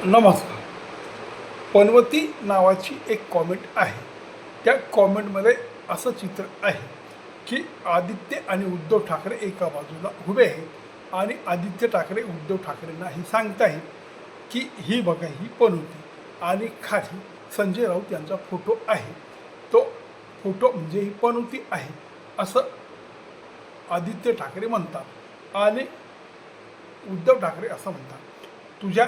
नमस्कार. पनवती नावाची एक कॉमेंट आहे. त्या कॉमेंटमध्ये असं चित्र आहे की आदित्य आणि उद्धव ठाकरे एका बाजूला उभे आहेत आणि आदित्य ठाकरे उद्धव ठाकरेंना हे सांगताहेत की ही बघा ही पनवती, आणि खाली संजय राऊत यांचा फोटो आहे. तो फोटो म्हणजे ही पनवती आहे असं आदित्य ठाकरे म्हणतात आणि उद्धव ठाकरे असं म्हणतात, तुझ्या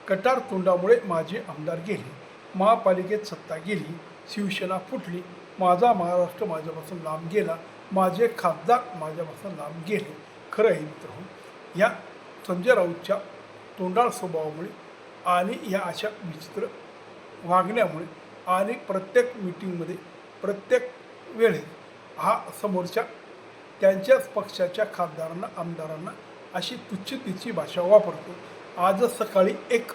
कटार तोंडामुळे माझे आमदार गेले, महापालिकेत सत्ता गेली, शिवसेना फुटली, माझा महाराष्ट्र माझ्यापासून लांब गेला, माझे खासदार माझ्यापासून लांब गेले. खरं आहे मित्रांनो, या संजय राऊतच्या तोंडाळ स्वभावामुळे आणि या अशा विचित्र वागण्यामुळे आणि प्रत्येक मीटिंगमध्ये प्रत्येक वेळेस हा समोरच्या त्यांच्याच पक्षाच्या खासदारांना आमदारांना अशी तुच्छतेची भाषा वापरतो. आजच सकाळी एक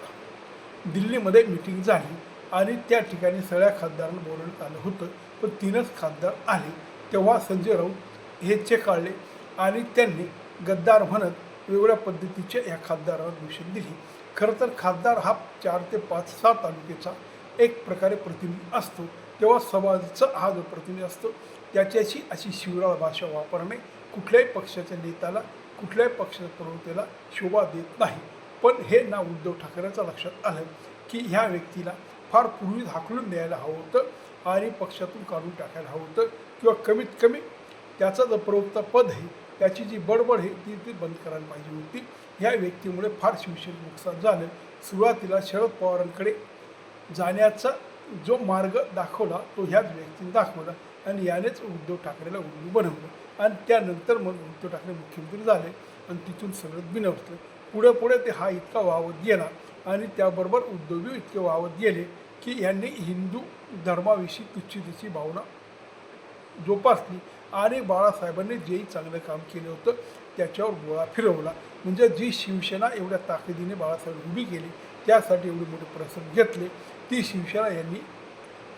दिल्लीमध्ये मीटिंग झाली आणि त्या ठिकाणी सगळ्या खासदारांना बोलवण्यात आलं होतं, पण 3च खासदार आले. तेव्हा संजय राऊत हे चेकाळले आणि त्यांनी गद्दार म्हणत वेगवेगळ्या पद्धतीच्या या खासदारांना दूषण दिली. खरं तर खासदार हा 4 ते 5 6 तालुक्याचा एक प्रकारे प्रतिनिधी असतो. तेव्हा समाजाचा हा जो प्रतिनिधी असतो त्याच्याशी अशी शिवराळ भाषा वापरणे कुठल्याही पक्षाच्या नेत्याला, कुठल्याही पक्षाच्या प्रवक्त्याला शोभा देत नाही. पण हे ना उद्धव ठाकरेंच्या लक्षात आलं की ह्या व्यक्तीला फार पूर्वीच हाकलून द्यायला हवं होतं आणि पक्षातून काढून टाकायला हवं होतं, किंवा कमीत कमी त्याचं जो प्रवक्ता पद आहे त्याची जी बडबड आहे ती बंद करायला पाहिजे होती. ह्या व्यक्तीमुळे फार शिवसेनेचं नुकसान झालं. सुरुवातीला शरद पवारांकडे जाण्याचा जो मार्ग दाखवला तो ह्याच व्यक्तीने दाखवला आणि यानेच उद्धव ठाकरेला उल्लू बनवलं आणि त्यानंतर मग उद्धव ठाकरे मुख्यमंत्री झाले आणि तिथून सगळं बिनवलं. पुढे पुढे ते हा इतका वावत गेला आणि त्याबरोबर उद्धवही इतके वावत गेले की यांनी हिंदू धर्माविषयी तुच्छतेची भावना जोपासली आणि बाळासाहेबांनी जेही चांगलं काम केलं होतं त्याच्यावर गोळा फिरवला. म्हणजे जी शिवसेना एवढ्या ताकदीने बाळासाहेब उभी केली त्यासाठी एवढे मोठे प्रसंग घेतले, ती शिवसेना यांनी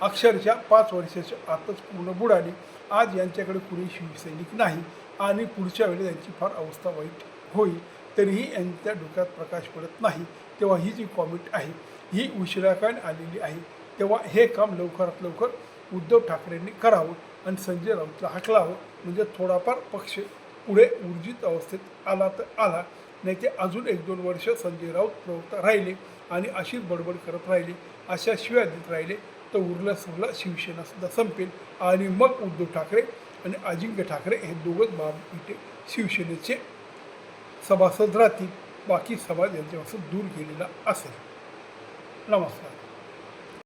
अक्षरशः 5 वर्षाच्या आतच पूर्ण बुडाली. आज यांच्याकडे कुणी शिवसैनिक नाही आणि पुढच्या वेळी यांची फार अवस्था वाईट होईल. तरीही यांच्या डोक्यात प्रकाश पडत नाही. तेव्हा ही जी कॉमेंट आहे ही उशिराकाने आलेली आहे. तेव्हा हे काम लवकरात लवकर उद्धव ठाकरेंनी करावं आणि संजय राऊतला हाकलावं, म्हणजे थोडाफार पक्ष पुढे ऊर्जित अवस्थेत आला तर आला, नाही ते अजून 1-2 वर्ष संजय राऊत प्रवक्ता राहिले आणि अशीच बडबड करत राहिले, अशा शिव्या देत राहिले तर उरलं सुरलं शिवसेनासुद्धा संपेल आणि मग उद्धव ठाकरे आणि अजिंक्य ठाकरे हे दोघंच बाबा शिवसेनेचे सभासद राहतील. बाकी समाज यांच्यापासून दूर गेलेला असेल. नमस्कार.